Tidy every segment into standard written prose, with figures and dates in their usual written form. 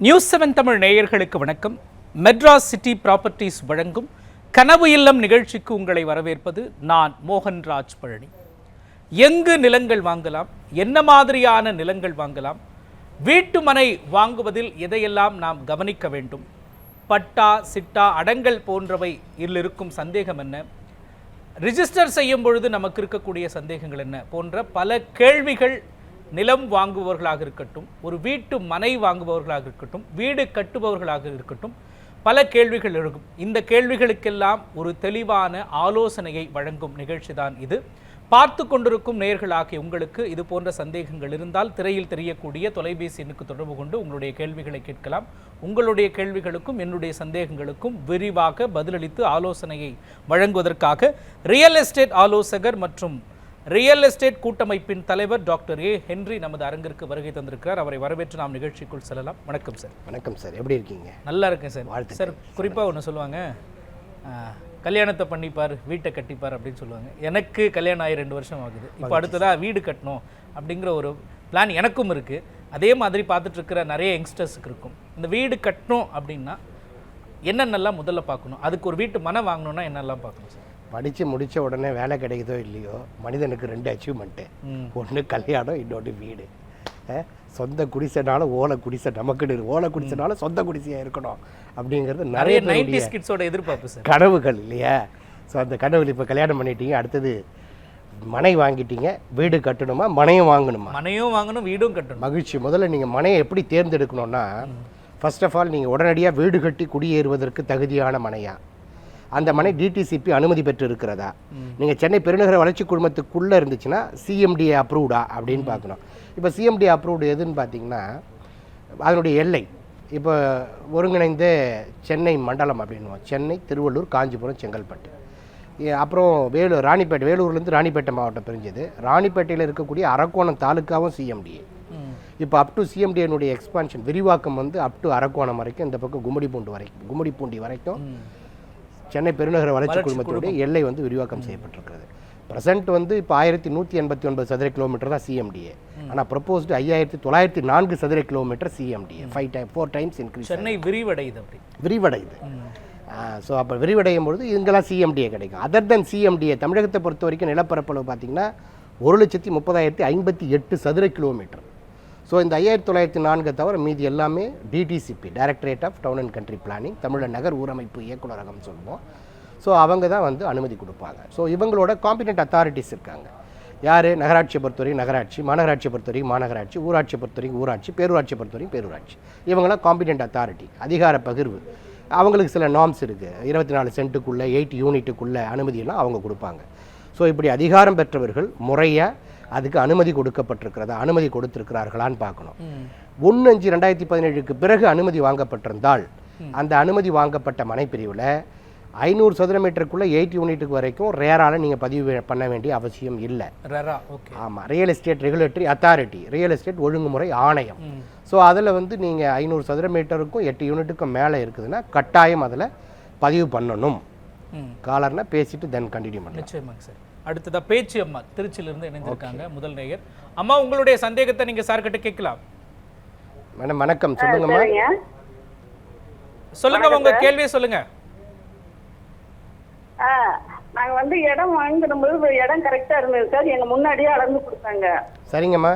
நியூஸ்7 தமிழ் நேயர்களுக்கு வணக்கம். Madras city properties வழங்கும் கனவு இல்லம் நிகழ்ச்சிக்கு உங்களை வரவேற்பது நான் மோகன்ராஜ் பழனி. எங்கு நிலங்கள் வாங்கலாம், என்ன மாதிரியான நிலங்கள் வாங்கலாம், வீட்டு மனை வாங்குவதில் எதையெல்லாம் நாம் கவனிக்க வேண்டும், பட்டா சிட்டா அடங்கல் போன்றவை இதில் இருக்கும் சந்தேகம் என்ன, ரிஜிஸ்டர் செய்யும் பொழுது நமக்கு இருக்கக்கூடிய சந்தேகங்கள் என்ன போன்ற பல கேள்விகள் நிலம் வாங்குபவர்களாக இருக்கட்டும், ஒரு வீட்டு மனை வாங்குபவர்களாக இருக்கட்டும், வீடு கட்டுபவர்களாக இருக்கட்டும், பல கேள்விகள் இருக்கும். இந்த கேள்விகளுக்கெல்லாம் ஒரு தெளிவான ஆலோசனையை வழங்கும் நிகழ்ச்சி தான் இது. பார்த்து கொண்டிருக்கும் நேயர்களாகிய உங்களுக்கு இது போன்ற சந்தேகங்கள் இருந்தால் திரையில் தெரியக்கூடிய தொலைபேசி எண்ணுக்கு தொடர்பு கொண்டு உங்களுடைய கேள்விகளை கேட்கலாம். உங்களுடைய கேள்விகளுக்கும் என்னுடைய சந்தேகங்களுக்கும் விரிவாக பதிலளித்து ஆலோசனையை வழங்குவதற்காக ரியல் எஸ்டேட் ஆலோசகர் மற்றும் ரியல் எஸ்டேட் கூட்டமைப்பின் தலைவர் டாக்டர் ஏ ஹென்றி நமது அரங்கிற்கு வருகை தந்திருக்கிறார். அவரை வரவேற்று நாம் நிகழ்ச்சிக்குள் செல்லலாம். வணக்கம் சார். வணக்கம் சார், எப்படி இருக்கீங்க? நல்லா இருக்கேன் சார். வாழ்த்து சார். குறிப்பாக ஒன்று சொல்லுவாங்க, கல்யாணத்தை பண்ணிப்பார் வீட்டை கட்டிப்பார் அப்படின்னு சொல்லுவாங்க. எனக்கு கல்யாணம் ஆகி 2 வருஷம் ஆகுது. இப்போ அடுத்ததாக வீடு கட்டணும் அப்படிங்கிற ஒரு பிளான் எனக்கும் இருக்குது. அதே மாதிரி பார்த்துட்டு இருக்கிற நிறைய யங்ஸ்டர்ஸுக்கு இருக்கும். இந்த வீடு கட்டணும் அப்படின்னா என்னென்னலாம் முதல்ல பார்க்கணும், அதுக்கு ஒரு வீட்டு மனை வாங்கணுன்னா என்னெல்லாம் பார்க்கணும் சார்? படித்து முடித்த உடனே வேலை கிடைக்குதோ இல்லையோ, மனிதனுக்கு 2 அச்சீவ்மெண்ட்டு. ஒன்று கல்யாணம், இன்னொன்று வீடு. சொந்த குடிசைனாலும் ஓலை குடிசை நமக்கு, ஓலை குடிசைனாலும் சொந்த குடிசையாக இருக்கணும் அப்படிங்கிறது நிறைய 90s கிட்ஸோட எதிர்பார்ப்பு சார், கனவுகள் இல்லையா? ஸோ அந்த கனவுகள் இப்போ கல்யாணம் பண்ணிட்டீங்க, அடுத்தது மனை வாங்கிட்டீங்க, வீடு கட்டணுமா மனையும் வாங்கணுமா? மனையும் வாங்கணும், வீடும் கட்டணும். மகிழ்ச்சி. முதல்ல நீங்கள் மனையை எப்படி தேர்ந்தெடுக்கணும்னா, ஃபர்ஸ்ட் ஆஃப் ஆல் நீங்கள் உடனடியாக வீடு கட்டி குடியேறுவதற்கு தகுதியான மனையா, அந்த மனை டிடிசிபி அனுமதி பெற்று இருக்கிறதா, நீங்கள் சென்னை பெருநகர வளர்ச்சி குழுமத்துக்குள்ளே இருந்துச்சுன்னா சிஎம்டிஏ அப்ரூவ்டா அப்படின்னு பார்க்கணும். இப்போ சிஎம்டிஏ அப்ரூவ்டு எதுன்னு பார்த்தீங்கன்னா அதனுடைய எல்லை இப்போ ஒருங்கிணைந்த சென்னை மண்டலம் அப்படின்னுவோம். சென்னை, திருவள்ளூர், காஞ்சிபுரம், செங்கல்பட்டு, அப்புறம் வேலூர், ராணிப்பேட்டை, வேலூர்லேருந்து ராணிப்பேட்டை மாவட்டம் பிரிஞ்சது. ராணிப்பேட்டையில் இருக்கக்கூடிய அரக்கோணம் தாலுக்காவும் சிஎம்டிஏ. இப்போ அப் டு சிஎம்டிஏனுடைய எக்ஸ்பான்ஷன் விரிவாக்கம் வந்து அப் டு அரக்கோணம் வரைக்கும், இந்த பக்கம் கும்மிடிப்பூண்டி வரைக்கும் சென்னை பெருநகர வளர்ச்சி குழுமத்தினுடைய எல்லை வந்து விரிவாக்கம் செய்யப்பட்டிருக்கிறது. ப்ரெசென்ட் வந்து இப்போ 1189 சதுர கிலோமீட்டர் தான் சிஎம்டிஏ. ஆனால் ப்ரொபோஸ்டு 5904 சதுர kilometre CMDA. 4 times increase. Chennai விரிவடையுது. ஸோ அப்போ விரிவடையும் பொழுது இங்கெல்லாம் சிஎம்டிஏ கிடைக்கும். அதர் தென் சிஎம்டிஏ தமிழகத்தை பொறுத்த வரைக்கும் நிலப்பரப்பளவு பார்த்திங்கன்னா 1,30,058 சதுர கிலோமீட்டர். ஸோ இந்த 5904 தவிர மீதி எல்லாமே DTCP, directorate of town and country planning, தமிழக நகர் ஊரமைப்பு இயக்குநரகம் சொல்லுவோம். ஸோ அவங்க தான் வந்து அனுமதி கொடுப்பாங்க. ஸோ இவங்களோட காம்பிடென்ட் அத்தாரிட்டிஸ் இருக்காங்க. யார்? நகராட்சியை பொறுத்தவரைக்கும் நகராட்சி, மாநகராட்சியை பொறுத்தவரைக்கும் மாநகராட்சி, ஊராட்சியை பொறுத்தவரைக்கும் ஊராட்சி, பேரூராட்சியை பொறுத்தவரைக்கும் பேரூராட்சி. இவங்களாம் காம்பிடென்ட் அத்தாரிட்டி, அதிகார பகிர்வு. அவங்களுக்கு சில நார்ம்ஸ் இருக்குது. 24 சென்ட்டுக்குள்ளே 8 யூனிட்டுக்குள்ளே அனுமதியெல்லாம் அவங்க கொடுப்பாங்க. ஸோ இப்படி அதிகாரம் பெற்றவர்கள் முறையாக அதுக்கு அனுமதி கொடுக்கப்பட்டிருக்கிறதா, அனுமதி கொடுத்திருக்கிறார்களான்னு பார்க்கணும். 1/5/2017 பிறகு அனுமதி வாங்கப்பட்டிருந்தால் அந்த அனுமதி வாங்கப்பட்ட மனைப்பிரிவில் 500 சதுர மீட்டருக்குள்ளே 8 யூனிட்டுக்கு வரைக்கும் ரேரால நீங்கள் பதிவு பண்ண வேண்டிய அவசியம் இல்லை. ஆமாம், real estate regulatory authority, real estate ஒழுங்குமுறை ஆணையம். ஸோ அதில் வந்து நீங்கள் 500 சதுர மீட்டருக்கும் 8 யூனிட்டுக்கும் மேலே இருக்குதுன்னா கட்டாயம் அதில் பதிவு பண்ணணும். காலர்னா பேசிட்டு தென் கண்டினியூ பண்ணணும். நிச்சயமாங்க சார். அடுத்ததாக பேச்சு அம்மா திருச்சியிலிருந்து இணைஞ்சிருக்காங்க. முதல் நேயர். அம்மா, உங்களுடைய சந்தேகத்தை நீங்கள் சார்கிட்ட கேட்கலாம். மேடம் வணக்கம், சொல்லுங்கம்மா. சொல்லுங்க, உங்க கேள்வியை சொல்லுங்க. நாங்க வந்து இடம் வாங்கிடும்போது இடம் கரெக்டா இருந்தது சார், எங்க முன்னாடியே அளந்து கொடுத்தாங்க. சரிங்கம்மா.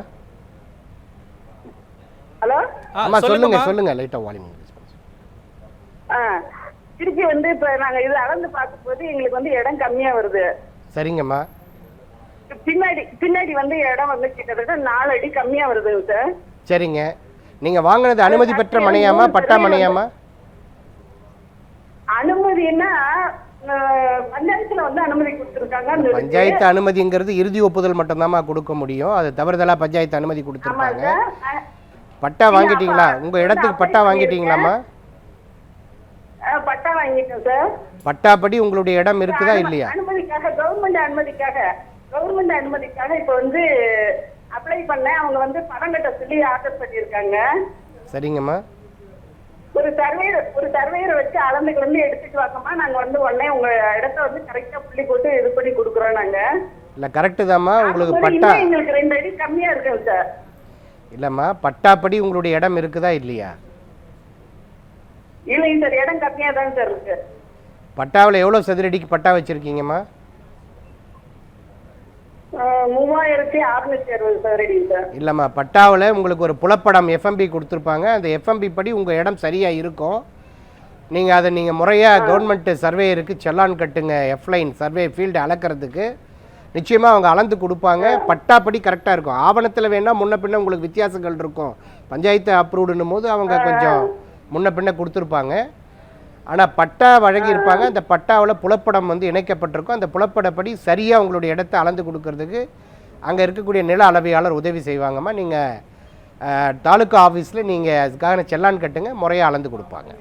ஹலோ அம்மா, சொல்லுங்க லைட்டா வால்யூம். திருச்சி வந்து இப்ப நாங்க இது அளந்து பார்க்கும்போது எங்களுக்கு வந்து இடம் கம்மியா வருது. சரிங்கம்மா. பின்னாடி வந்து இடம் வந்து கிட்டத்தட்ட 4 அடி கம்மியா வருதுங்க சார். சரிங்க. நீங்க வாங்கினது அனுமதி பெற்ற மனையாமா, பட்டா மனையாமா? அனுமதினா பஞ்சாயத்துல வந்து அனுமதி கொடுத்திருக்காங்க. பஞ்சாயத்து அனுமதிங்கிறது இறுதி ஒப்புதல் மட்டும்தாம்மா கொடுக்க முடியும். அது தவறுதலா பஞ்சாயத்து அனுமதி கொடுத்துருக்காங்க. பட்டா வாங்கிட்டீங்களா? உங்க இடத்துக்கு பட்டா வாங்கிட்டீங்களாம்மா? பட்டா வாங்கிட்டோம் சார். பட்டாப்படி உங்களுடைய இடம் இருக்குதா இல்லையா? அனுமதிக்காக, கவர்மெண்ட் அனுமதிக்காக இப்ப வந்து அப்ளை பண்ண அவங்க வந்து பணம் கட்ட சொல்லி ஆர்டர் பண்ணிருக்காங்க. சரிங்கம்மா. ஒரு சர்வேயரை வச்சு அளந்துக்கு வந்து எடுத்துட்டு வாங்கம்மா, நாங்க வந்து உடனே உங்க இடத்த வந்து கரெக்டா புள்ளி போட்டு இது பண்ணி கொடுக்குறோம். நாங்க இல்ல கரெக்டு தாம்மா. உங்களுக்கு பட்டா எங்களுக்கு 2 அடி கம்மியா இருக்கு சார். இல்லம்மா, பட்டாப்படி உங்களுடைய இடம் இருக்குதா இல்லையா? இல்லைங்க சார், இடம் கம்மியா தான் சார் இருக்கு. பட்டாவில் எவ்வளோ சதுரடிக்கு பட்டா வச்சுருக்கீங்கம்மா? 3660 சதுரடி சார். இல்லைம்மா, பட்டாவில் உங்களுக்கு ஒரு புலப்படம் எஃப்எம்பி கொடுத்துருப்பாங்க. அந்த எஃப்எம்பி படி உங்கள் இடம் சரியாக இருக்கும். நீங்கள் அதை முறையாக கவர்மெண்ட் சர்வேயருக்கு செல்லான் கட்டுங்க. எஃப்லைன் சர்வே ஃபீல்டு அளக்கிறதுக்கு நிச்சயமாக அவங்க அளந்து கொடுப்பாங்க. பட்டாப்படி கரெக்டாக இருக்கும். ஆவணத்தில் வேணால் முன்ன பின்ன உங்களுக்கு வித்தியாசங்கள் இருக்கும். பஞ்சாயத்து அப்ரூவ்டுன்னும் போது அவங்க கொஞ்சம் முன்ன பின்ன கொடுத்துருப்பாங்க. ஆனால் பட்டா வழங்கியிருப்பாங்க. அந்த பட்டாவில் புலப்படம் இணைக்கப்பட்டிருக்கும். அந்த புலப்படப்படி சரியாக உங்களுடைய இடத்த அளந்து கொடுக்கறதுக்கு அங்கே இருக்கக்கூடிய நில அளவையாளர் உதவி செய்வாங்கம்மா. நீங்கள் தாலுக்கா ஆஃபீஸில் நீங்கள் அதுக்காக செல்லான் கட்டுங்க, முறையாக அளந்து கொடுப்பாங்க.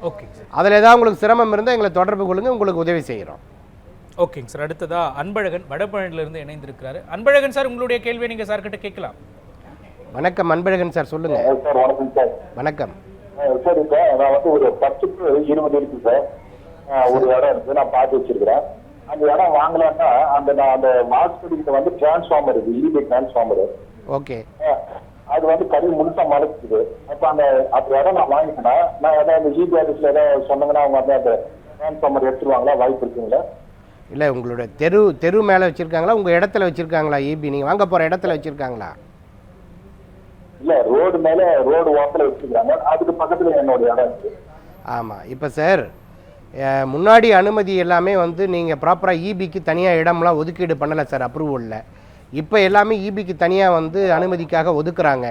ஓகேங்க சார். அதில் ஏதாவது உங்களுக்கு சிரமம் இருந்தால் எங்களை தொடர்பு கொள்ளுங்க, உங்களுக்கு உதவி செய்கிறோம். ஓகேங்க சார். அடுத்ததா அன்பழகன் வடபழனியிலிருந்து இணைந்திருக்கிறாரு. அன்பழகன் சார், உங்களுடைய கேள்வியை நீங்கள் சார் கிட்ட கேட்கலாம். வணக்கம் அன்பழகன் சார், சொல்லுங்கள். சார் வணக்கம் சார். வணக்கம் சார், இப்போ நான் ஒரு 10க்கு 20 இருக்கு சார். ஒரு இடம் இருக்கு, நான் பார்த்து வச்சிருக்கிறேன். அந்த இடம் வாங்கலாம்னா அந்த மார்க்ஸ்படிக்கிட்ட டிரான்ஸ்ஃபார்மர் இருக்கு, இபி டிரான்ஸ்ஃபார்மர். ஓகே. அது கறி முழுசா மறைச்சிது. அப்போ அந்த இடம் நான் வாங்கிட்டேன்னா நான் ஏதாவது இபி ஆஃபீஸ்ல ஏதாவது சொன்னாங்கன்னா அவங்க அந்த டிரான்ஸ்ஃபார்மர் எடுத்துருவாங்களா? வாய்ப்பு இருக்குங்களா? இல்லை, உங்களோட தெரு மேலே வச்சுருக்காங்களா, உங்கள் இடத்துல வச்சுருக்காங்களா? இபி நீங்கள் வாங்க போகிற இடத்துல வச்சுருக்காங்களா? இல்லை, ரோடு மேலே ரோடு ஓரத்தில் வச்சுருக்காங்க. அதுக்கு பக்கத்தில் என்னோட இடம் இருக்கு. ஆமாம். இப்போ சார், முன்னாடி அனுமதி எல்லாமே நீங்கள் ப்ராப்பராக இபிக்கு தனியாக இடம்லாம் ஒதுக்கீடு பண்ணலை சார் அப்ரூவலில். இப்போ எல்லாமே இபிக்கு தனியாக அனுமதிக்காக ஒதுக்குறாங்க.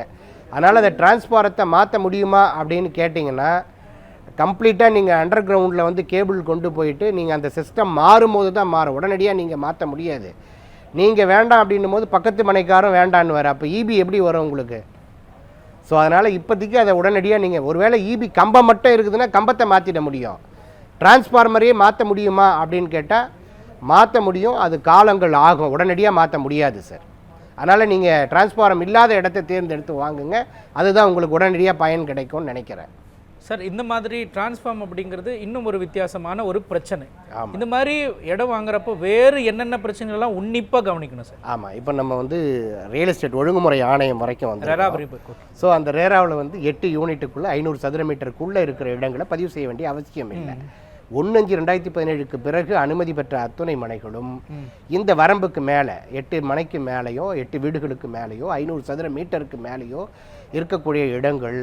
அதனால் அதை டிரான்ஸ்பாரத்தை மாற்ற முடியுமா அப்படின்னு கேட்டிங்கன்னா, கம்ப்ளீட்டாக நீங்கள் அண்டர் கிரவுண்டில் கேபிள் கொண்டு போயிட்டு நீங்கள் அந்த சிஸ்டம் மாறும்போது தான் மாறும். உடனடியாக நீங்கள் மாற்ற முடியாது. நீங்கள் வேண்டாம் அப்படின்னும் போது பக்கத்து மனைக்காரும் வேண்டான்னு வர, அப்போ இபி எப்படி வரும் உங்களுக்கு? ஸோ அதனால் இப்போதைக்கு அதை உடனடியாக நீங்கள் ஒருவேளை இபி கம்பம் மட்டும் இருக்குதுன்னா கம்பத்தை மாற்றிட முடியும். டிரான்ஸ்ஃபார்மரையே மாற்ற முடியுமா அப்படின்னு கேட்டால் மாற்ற முடியும். அது காலங்கள் ஆகும், உடனடியாக மாற்ற முடியாது சார். அதனால் நீங்கள் டிரான்ஸ்ஃபார்மர் இல்லாத இடத்த தேர்ந்தெடுத்து வாங்குங்க. அதுதான் உங்களுக்கு உடனடியாக பயன் கிடைக்கும்னு நினைக்கிறேன் சார். இந்த மாதிரி டிரான்ஸ்ஃபார்ம் அப்படிங்கிறது இன்னும் ஒரு வித்தியாசமான ஒரு பிரச்சனை. இந்த மாதிரி இடம் வாங்குறப்போ வேறு என்னென்ன பிரச்சனைகள்லாம் உன்னிப்பாக கவனிக்கணும் சார்? ஆமாம். இப்போ நம்ம ரியல் எஸ்டேட் ஒழுங்குமுறை ஆணையம் வரைக்கும் ஸோ அந்த ரேராவில் 8 யூனிட்டுக்குள்ளே 500 சதுர மீட்டருக்குள்ளே இருக்கிற இடங்களை பதிவு செய்ய வேண்டிய அவசியம் இல்லை. 1/5/2017க்கு பிறகு அனுமதி பெற்ற அத்துணை மனைகளும் இந்த வரம்புக்கு மேலே 8 மனைக்கு மேலேயோ 8 வீடுகளுக்கு மேலேயோ 500 சதுர மீட்டருக்கு மேலேயோ இருக்கக்கூடிய இடங்கள்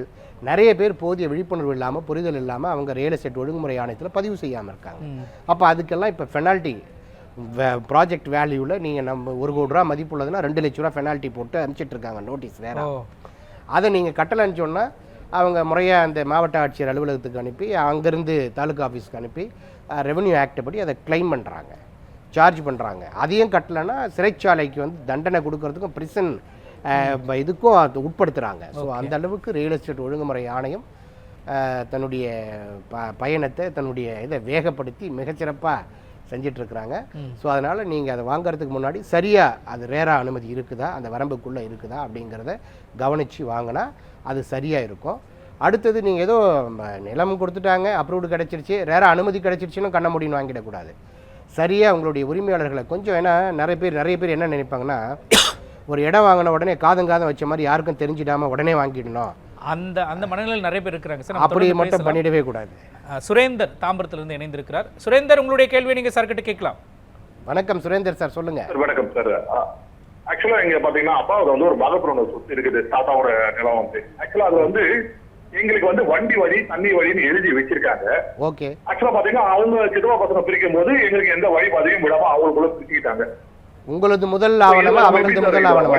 நிறைய பேர் போதிய விழிப்புணர்வு இல்லாமல் புரிதல் இல்லாமல் அவங்க ரியல் எஸ்டேட் ஒழுங்குமுறை ஆணையத்தில் பதிவு செய்யாமல் இருக்காங்க. அப்போ அதுக்கெல்லாம் இப்போ பெனால்ட்டி ப்ராஜெக்ட் வேல்யூவில் நீங்கள் நம்ம 1 கோடி ரூபா மதிப்புள்ளதுன்னா 2 லட்ச ரூபா பெனால்ட்டி போட்டு அனுப்பிச்சிட்ருக்காங்க நோட்டீஸ் வேறு. அதை நீங்கள் கட்டலைன்னு சொன்னால் அவங்க முறையாக அந்த மாவட்ட ஆட்சியர் அலுவலகத்துக்கு அனுப்பி அங்கேருந்து தாலுக்கா ஆஃபீஸ்க்கு அனுப்பி ரெவன்யூ ஆக்ட் படி அதை கிளைம் பண்ணுறாங்க, சார்ஜ் பண்ணுறாங்க. அதையும் கட்டலைன்னா சிறைச்சாலைக்கு தண்டனை கொடுக்கறதுக்கும் பிரிசன் இதுக்கும் அது உட்படுத்துகிறாங்க. ஸோ அந்த அளவுக்கு ரியல் எஸ்டேட் ஒழுங்குமுறை ஆணையம் தன்னுடைய பயணத்தை தன்னுடைய இதை வேகப்படுத்தி மிகச்சிறப்பாக செஞ்சிட்ருக்குறாங்க. ஸோ அதனால் நீங்கள் அதை வாங்கிறதுக்கு முன்னாடி சரியாக அது ரேரா அனுமதி இருக்குதா, அந்த வரம்புக்குள்ளே இருக்குதா அப்படிங்கிறத கவனித்து வாங்கினா அது சரியாக இருக்கும். அடுத்தது நீங்கள் ஏதோ நிலம் கொடுத்துட்டாங்க, அப்ரூவ்டு கிடச்சிருச்சு, ரேரா அனுமதி கிடச்சிருச்சுன்னு கண்ண முடின்னு வாங்கிடக்கூடாது. சரியாக உங்களுடைய உரிமையாளர்களை கொஞ்சம், ஏன்னா நிறைய பேர் என்ன நினைப்பாங்கன்னா, ஒரு இடம் வாங்கின உடனே காதம் வச்ச மாதிரி யாருக்கும் தெரிஞ்சிடாமல் உடனே வாங்கிடணும். அந்த மனநிலையில் நிறைய பேர் இருக்கிறாங்க சார். அப்படி மட்டும் பண்ணிடவே கூடாது. சுரேந்தர் தாம்பரத்திலிருந்து இணைந்திருக்கிறார். சுரேந்தர், உங்களுடைய கேள்வியை நீங்கள் சார் கிட்ட கேட்கலாம். வணக்கம் சுரேந்தர் சார், சொல்லுங்க. வணக்கம் சார். ஆக்சுவலா இங்க பாத்தீங்கன்னா அப்பாவுக்கு ஒரு பாகப்புறம் சொத்து இருக்குது, தாத்தாவோட நிலம் ஆக்சுவலா அது எங்களுக்கு வண்டி வழி தண்ணி வழின்னு எழுதி வச்சிருக்காங்க. ஓகே. ஆக்சுவலா பாத்தீங்கன்னா அவங்க சிறுவா பசங்க பிரிக்கும் போது எங்களுக்கு எந்த வழி பாதையும் விடாம அவங்களுக்குள்ள பிரிச்சுக்கிட்டாங்க. உங்களது முதல் ஆவணமா அவங்களது முதல் ஆவணமா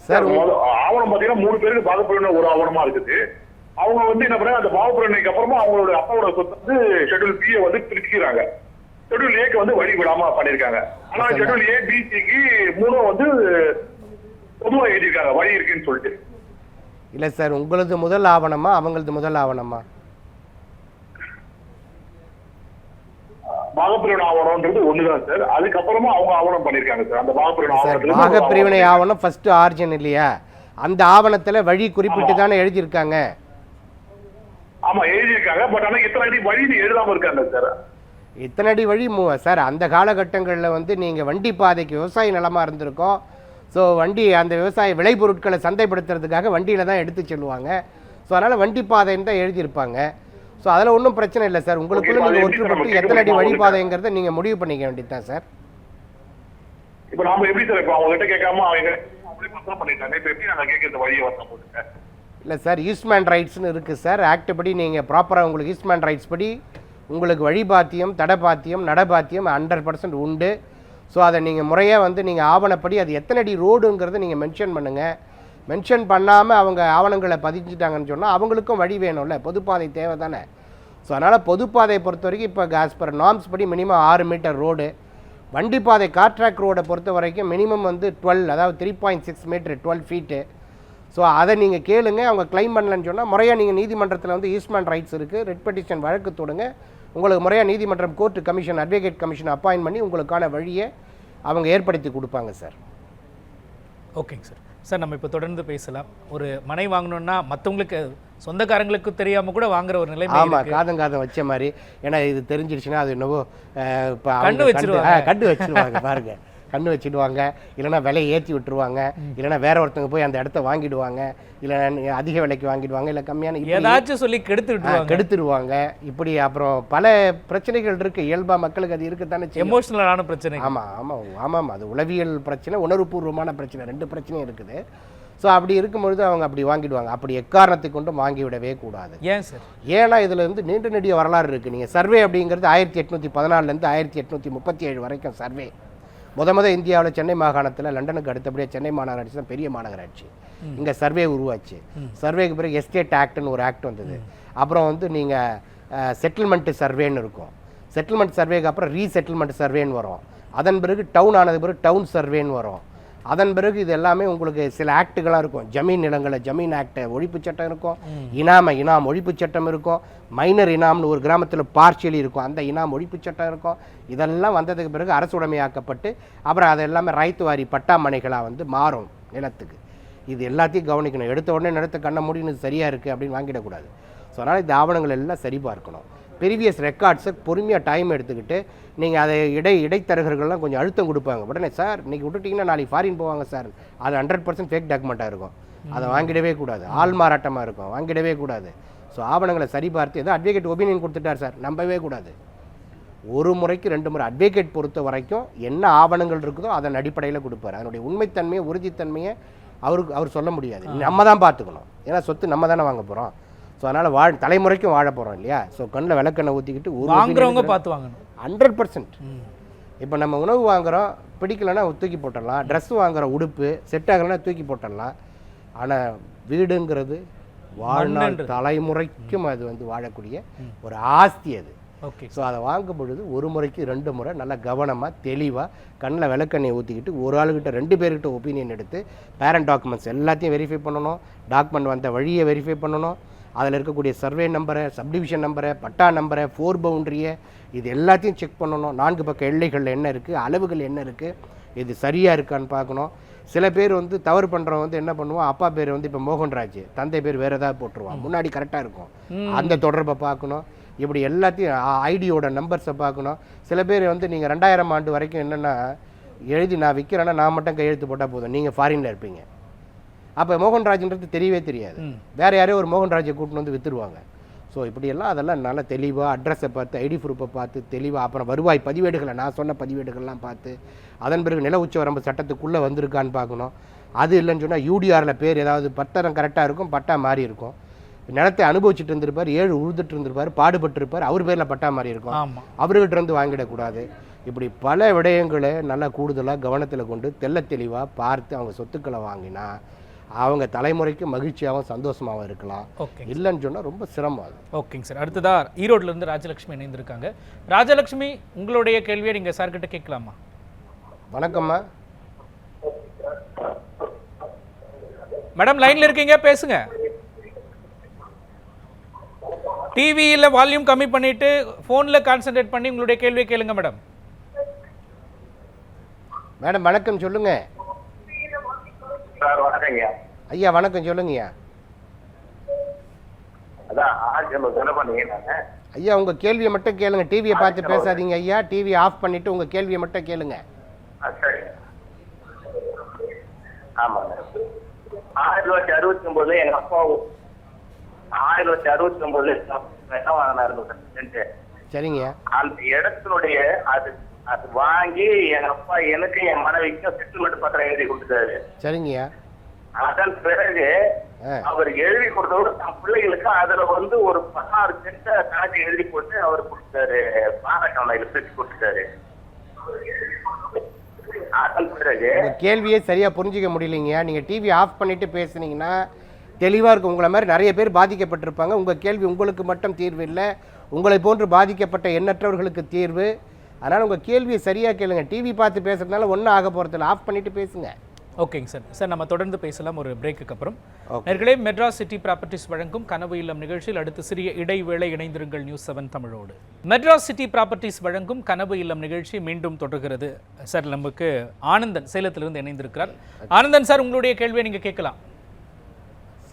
சார்? ஆவணம் பாத்தீங்கன்னா 3 பேருக்கு பாகப்புறம் ஒரு ஆவணமா இருக்குது. அவங்க என்ன பண்ணாங்க, அந்த பாகப்புறனைக்கு அப்புறமா அவங்களோட அப்பாவோட சொத்து ஷெட்யூல் பி பிரிச்சுக்கிறாங்க. ஷெட்யூல் ஏக்கு வழி விடாம பண்ணிருக்காங்க. ஆனா ஷெட்யூல் ஏ பிசிக்கு 3 பொதுவா எழுதியிருக்காங்க வழி இருக்குன்னு சொல்லிட்டு. இல்ல சார், உங்களது முதல் ஆவணமா அவங்களது முதல் ஆவணமா? பாகப்பிரிவினை ஆவணம்ன்றது ஒண்ணுதான் சார். அதுக்கப்புறமா அவங்க ஆவணம் பண்ணிருக்காங்க சார். அந்த பாகப்பிரிவினை ஆவணம் ஃபர்ஸ்ட் ஆரிஜின் இல்லையா? அந்த ஆவணத்துல வழி குறிப்பிட்டு தானே எழுதியிருக்காங்க. ஆமா எழுதியிருக்காங்க. பட் ஆனா இத்தனை அடி வழி எழுதாம இருக்காங்க சார். இத்தனை அடி வழி சார், அந்த காலகட்டங்களில் நீங்கள் வண்டி பாதைக்கு விவசாய நிலமாக இருந்திருக்கோம். ஸோ வண்டி அந்த விவசாய விளைபொருட்களை சந்தைப்படுத்துறதுக்காக வண்டியில் தான் எடுத்து செல்லுவாங்க. ஸோ அதனால் வண்டிப்பாதைன்னு தான் எழுதியிருப்பாங்க. ஸோ அதில் ஒன்றும் பிரச்சனை இல்லை சார். உங்களுக்குள்ள நீங்கள் ஒற்றுப்பட்டு எத்தனை அடி வழிபாதைங்கிறத நீங்கள் முடிவு பண்ணிக்க வேண்டியது தான் சார். இப்போ நாம எப்படி சார் இப்போ அவங்க கிட்ட கேட்காம அவங்க அப்படியே பசங்க பண்ணிட்டாங்க. இப்போ எப்படி நாங்கள் கேட்கறது வழியை வரணும் போட்டுங்க? இல்லை சார், ஈஸ்ட்மேன் ரைட்ஸ்னு இருக்குது சார். ஆக்ட் படி நீங்கள் ப்ராப்பராக உங்களுக்கு ஈஸ்ட்மேன் ரைட்ஸ் படி உங்களுக்கு வழிபாத்தியம், தடபாத்தியம், நடபாத்தியம் 100% உண்டு. ஸோ அதை நீங்கள் முறையாக வந்து நீங்கள் ஆவணப்படி அது எத்தனை அடி ரோடுங்கிறத நீங்கள் மென்ஷன் பண்ணுங்கள். மென்ஷன் பண்ணாமல் அவங்க ஆவணங்களை பதிஞ்சிட்டாங்கன்னு சொன்னால் அவங்களுக்கும் வழி வேணும்ல, பொதுப்பாதை தேவை தானே. ஸோ அதனால் பொதுப்பாதையை பொறுத்த வரைக்கும் இப்போ ஆஸ் பர் நார்ம்ஸ் படி மினிமம் 6 மீட்டர் ரோடு. வண்டிப்பாதை கார்ட்ராக் ரோடை பொறுத்த வரைக்கும் மினிமம் வந்து 12, அதாவது 3.6 மீட்டர் 12 ஃபீட்டு. ஸோ அதை நீங்கள் கேளுங்க. அவங்க கிளைம் பண்ணலன்னு சொன்னால் முறையாக நீங்கள் நீதிமன்றத்தில் வந்து ஈஸ்ட்மேன் ரைட்ஸ் இருக்குது, ரெட் பெட்டிஷன் வழக்கு தொடுங்க. உங்களுக்கு முறையாக நீதிமன்றம், court, commission, advocate commission appoint பண்ணி உங்களுக்கான வழியை அவங்க ஏற்படுத்தி கொடுப்பாங்க சார். ஓகேங்க சார். சார் நம்ம இப்போ தொடர்ந்து பேசலாம். ஒரு மனை வாங்கணும்னா மற்றவங்களுக்கு சொந்தக்காரங்களுக்கு தெரியாமல் கூட வாங்குற ஒரு நிலைமை. ஆமாம், காதம் வச்ச மாதிரி. ஏன்னா இது தெரிஞ்சிருச்சுன்னா அது என்னவோ இப்போ கண்டு வச்சிருவாங்க பாருங்க, கண்ணு வச்சுடுவாங்க. இல்லைனா விலையை ஏற்றி விட்டுருவாங்க. இல்லைனா வேற ஒருத்தவங்க போய் அந்த இடத்த வாங்கிடுவாங்க. இல்லை அதிக விலைக்கு வாங்கிடுவாங்க. இல்லை கம்மியான ஏதாச்சும் சொல்லி கெடுத்துடுவாங்க. இப்படி அப்புறம் பல பிரச்சனைகள் இருக்குது. இயல்பாக மக்களுக்கு அது இருக்குத்தானே, எமோஷனலான பிரச்சனை. ஆமாம், அது உளவியல் பிரச்சனை, உணர்வுபூர்வமான பிரச்சனை, 2 பிரச்சனையும் இருக்குது. ஸோ அப்படி இருக்கும்பொழுது அவங்க அப்படி வாங்கிடுவாங்க. அப்படி எக்காரணத்தை கொண்டும் வாங்கிவிடவே கூடாது. ஏன் சார்? ஏன்னா இதில் வந்து நீண்ட நெடிய வரலாறு இருக்குது. நீங்கள் சர்வே அப்படிங்கிறது 1814 1837 வரைக்கும் சர்வே. முத இந்தியாவில் சென்னை மாகாணத்தில் லண்டனுக்கு அடுத்தபடியாக சென்னை மாநகராட்சி தான் பெரிய மாநகராட்சி. இங்கே சர்வே உருவாச்சு. சர்வேக்கு பிறகு எஸ்டேட் ஆக்ட்னு ஒரு ஆக்ட் வந்தது. அப்புறம் வந்து நீங்கள் செட்டில்மெண்ட்டு சர்வேன்னு இருக்கும். செட்டில்மெண்ட் சர்வேக்கு அப்புறம் ரீசெட்டில்மெண்ட் சர்வேன்னு வரும். அதன் பிறகு டவுன் ஆனது பிறகு டவுன் சர்வேன்னு வரும். அதன் பிறகு இது எல்லாமே உங்களுக்கு சில ஆக்டுகளாக இருக்கும். ஜமீன் நிலங்களை ஜமீன் ஆக்ட் ஒழிப்பு சட்டம் இருக்கும். இனாம் ஒழிப்பு சட்டம் இருக்கும். மைனர் இனாம்னு ஒரு கிராமத்தில் பார்ஷியலி இருக்கும், அந்த இனாம் ஒழிப்பு சட்டம் இருக்கும். இதெல்லாம் வந்ததுக்கு பிறகு அரசு உடைமையாக்கப்பட்டு அப்புறம் அது எல்லாமே ரைத்து வாரி பட்டா மனைகளாக வந்து மாறும் நிலத்துக்கு. இது எல்லாத்தையும் கவனிக்கணும். எடுத்த உடனே நிலத்தை கண்ண முடியும் சரியாக இருக்குது அப்படின்னு வாங்கிடக்கூடாது. ஸோ அதனால் இந்த ஆவணங்கள் எல்லாம் சரி பார்க்கணும். ப்ரீவியஸ் ரெக்கார்ட்ஸை பொறுமையாக டைம் எடுத்துக்கிட்டு நீங்கள் அதை இடைத்தரகர்கள்லாம் கொஞ்சம் அழுத்தம் கொடுப்பாங்க. உடனே சார் இன்றைக்கி விட்டுட்டிங்கன்னா நாளைக்கு ஃபாரின் போவாங்க சார், அது 100% ஃபேக் டாக்குமெண்ட்டாக இருக்கும், அதை வாங்கிடவே கூடாது. ஆள் மாறாட்டமாக இருக்கும், வாங்கிடவே கூடாது. ஸோ ஆவணங்களை சரி பார்த்து ஏதோ அட்வொகேட் ஒப்பீனியன் கொடுத்துட்டார் சார், நம்பவே கூடாது. ஒரு முறைக்கு 2 முறை அட்வொகேட் பொறுத்த வரைக்கும் என்ன ஆவணங்கள் இருக்குதோ அதன் அடிப்படையில் கொடுப்பார். அதனுடைய உண்மைத்தன்மையை உறுதித்தன்மையை அவர் சொல்ல முடியாது. நம்ம தான் பார்த்துக்கணும். ஏன்னா சொத்து நம்ம தானே வாங்க போகிறோம். ஸோ அதனால் தலைமுறைக்கும் வாழ போகிறோம் இல்லையா. ஸோ கண்ணில் விளக்கெண்ணெய் ஊற்றிக்கிட்டு வாங்குறவங்க பார்த்து வாங்கணும் 100%. இப்போ நம்ம உணவு வாங்குகிறோம், பிடிக்கலன்னா தூக்கி போட்டுடலாம். ட்ரெஸ் வாங்குகிறோம், உடுப்பு செட் ஆகலைன்னா தூக்கி போட்டுடலாம். ஆனால் வீடுங்கிறது வாழ்நாள் தலைமுறைக்கும் அது வந்து வாழக்கூடிய ஒரு ஆஸ்தி அது. ஓகே. ஸோ அதை வாங்கும் பொழுது ஒரு முறைக்கு 2 முறை நல்லா கவனமாக தெளிவாக கண்ணில் விளக்கெண்ணெய் ஊற்றிக்கிட்டு ஒரு ஆளுகிட்ட 2 பேர்கிட்ட ஒப்பீனியன் எடுத்து பேரண்ட் டாக்குமெண்ட்ஸ் எல்லாத்தையும் வெரிஃபை பண்ணணும். டாக்குமெண்ட் வந்த வழியை வெரிஃபை பண்ணணும். அதில் இருக்கக்கூடிய சர்வே நம்பரை, சப்டிவிஷன் நம்பரை, பட்டா நம்பரை, 4 பவுண்ட்ரியை, இது எல்லாத்தையும் செக் பண்ணணும். 4 பக்க எல்லைகளில் என்ன இருக்குது, அளவுகள் என்ன இருக்குது, இது சரியாக இருக்கான்னு பார்க்கணும். சில பேர் வந்து தவறு பண்ணுறவங்க வந்து என்ன பண்ணுவோம், அப்பா பேர் வந்து இப்போ மோகன்ராஜ், தந்தை பேர் வேறு ஏதாவது போட்டுருவான், முன்னாடி கரெக்டாக இருக்கும், அந்த தொடர்பை பார்க்கணும். இப்படி எல்லாத்தையும் ஐடியோட நம்பர்ஸை பார்க்கணும். சில பேர் வந்து நீங்கள் 2000 ஆண்டு வரைக்கும் என்னென்னா எழுதி நான் விற்கிறேன்னா நான் மட்டும் கையெழுத்து போட்டால் போதும், நீங்கள் ஃபாரினில் இருப்பீங்க. அப்போ மோகன்ராஜ்ன்றது தெரியவே தெரியாது. வேறு யாரையோ ஒரு மோகன்ராஜை கூட்டின்னு வந்து விற்றுருவாங்க. ஸோ இப்படியெல்லாம் அதெல்லாம் நல்லா தெளிவாக அட்ரஸை பார்த்து, ஐடி ப்ரூஃபை பார்த்து தெளிவாக, அப்புறம் வருவாய் பதிவேடுகளை, நான் சொன்ன பதிவேடுகள்லாம் பார்த்து, அதன் பிறகு நில உச்ச வரம்பு சட்டத்துக்குள்ளே வந்திருக்கான்னு பார்க்கணும். அது இல்லைன்னு சொன்னால் யூடிஆரில் பேர் ஏதாவது பத்திரம் கரெக்டாக இருக்கும், பட்டா மாறி இருக்கும். நிலத்தை அனுபவிச்சுட்டு இருந்திருப்பார், 7 உழுதுட்டு இருந்திருப்பார், பாடுபட்டிருப்பார், அவர் பேரில் பட்டா மாறி இருக்கும், அவர்கிட்ட இருந்து வாங்கிடக்கூடாது. இப்படி பல விடயங்களை நல்லா கூடுதலாக கவனத்தில் கொண்டு தெள்ள தெளிவாக பார்த்து அவங்க சொத்துக்களை வாங்கினா அவங்க தலைமுறைக்கு மகிழ்ச்சியாகவும் சந்தோஷமாகவும் இருக்கலாம். இல்லைன்னு சொன்னால் ரொம்ப சிரமம் அது. ஓகேங்க சார். அடுத்ததாக ஈரோட்டிலேருந்து ராஜலட்சுமி இணைந்திருக்காங்க. ராஜலட்சுமி, உங்களுடைய கேள்வியை நீங்கள் சார்கிட்ட கேட்கலாமா? வணக்கம்மா மேடம், லைனில் இருக்கீங்க, பேசுங்க. டிவியில் வால்யூம் கம்மி பண்ணிட்டு ஃபோனில் கான்சென்ட்ரேட் பண்ணி உங்களுடைய கேள்வியை கேளுங்க மேடம். மேடம் வணக்கம், சொல்லுங்க. ஐயா வணக்கம், சொல்லுங்கய்யா. ஐயா உங்க கேள்வியை மட்டும் கேளுங்க, டிவியை பார்த்து பேசாதீங்க ஐயா. டிவி ஆஃப் பண்ணிட்டு உங்க கேள்வியை மட்டும் கேளுங்க. ஆமாங்க. 1969 எங்க அப்பா 1969 இடம் வாங்கினாரு சென்ட். சரிங்க. அந்த இடத்தினுடைய அது அது வாங்கி எங்க அப்பா எனக்கு என் மனைவிக்கும் செட்டில்மெண்ட் பத்திரம் எழுதி கொடுத்தாரு. சரிங்கய்யா. அதன் பிறகு அவர் எழுதி கொடுத்தோடு தன் பிள்ளைகளுக்கு அதுல வந்து ஒரு 16 சென்ட் கணக்கு எழுதி போட்டு அவர் கொடுத்தாரு. பாரக்கவனையில பிரிச்சு கொடுத்தாரு. அதன் பிறகு கேள்வியே சரியா புரிஞ்சிக்க முடியலைங்கய்யா. நீங்க டிவி ஆஃப் பண்ணிட்டு பேசுனீங்கன்னா தெளிவா இருக்கும். உங்களை மாதிரி நிறைய பேர் பாதிக்கப்பட்டிருப்பாங்க. உங்க கேள்வி உங்களுக்கு மட்டும் தீர்வு இல்லை, உங்களை போன்று பாதிக்கப்பட்ட எண்ணற்றவர்களுக்கு தீர்வு. அதனால உங்க கேள்வியை சரியா கேளுங்க. டிவி பார்த்து பேசுறதுனால ஒன்றும் ஆக போறதில்ல. ஆஃப் பண்ணிட்டு பேசுங்க. ஓகேங்க சார். சார் நம்ம தொடர்ந்து பேசலாம் ஒரு பிரேக்குக்கு அப்புறம். நேர்களே, மெட்ராஸ் சிட்டி ப்ராப்பர்ட்டிஸ் வழங்கும் கனவு இல்லம் நிகழ்ச்சியில் அடுத்து சிறிய இடைவேளை. இணைந்திருங்கள் நியூஸ் 7 தமிழோடு. மெட்ராஸ் சிட்டி ப்ராப்பர்ட்டிஸ் வழங்கும் கனவு இல்லம் நிகழ்ச்சி மீண்டும் தொடர்கிறது. சார், நமக்கு ஆனந்தன் சேலத்திலிருந்து இணைந்திருக்கிறார். ஆனந்தன் சார், உங்களுடைய கேள்வியை நீங்க கேட்கலாம்.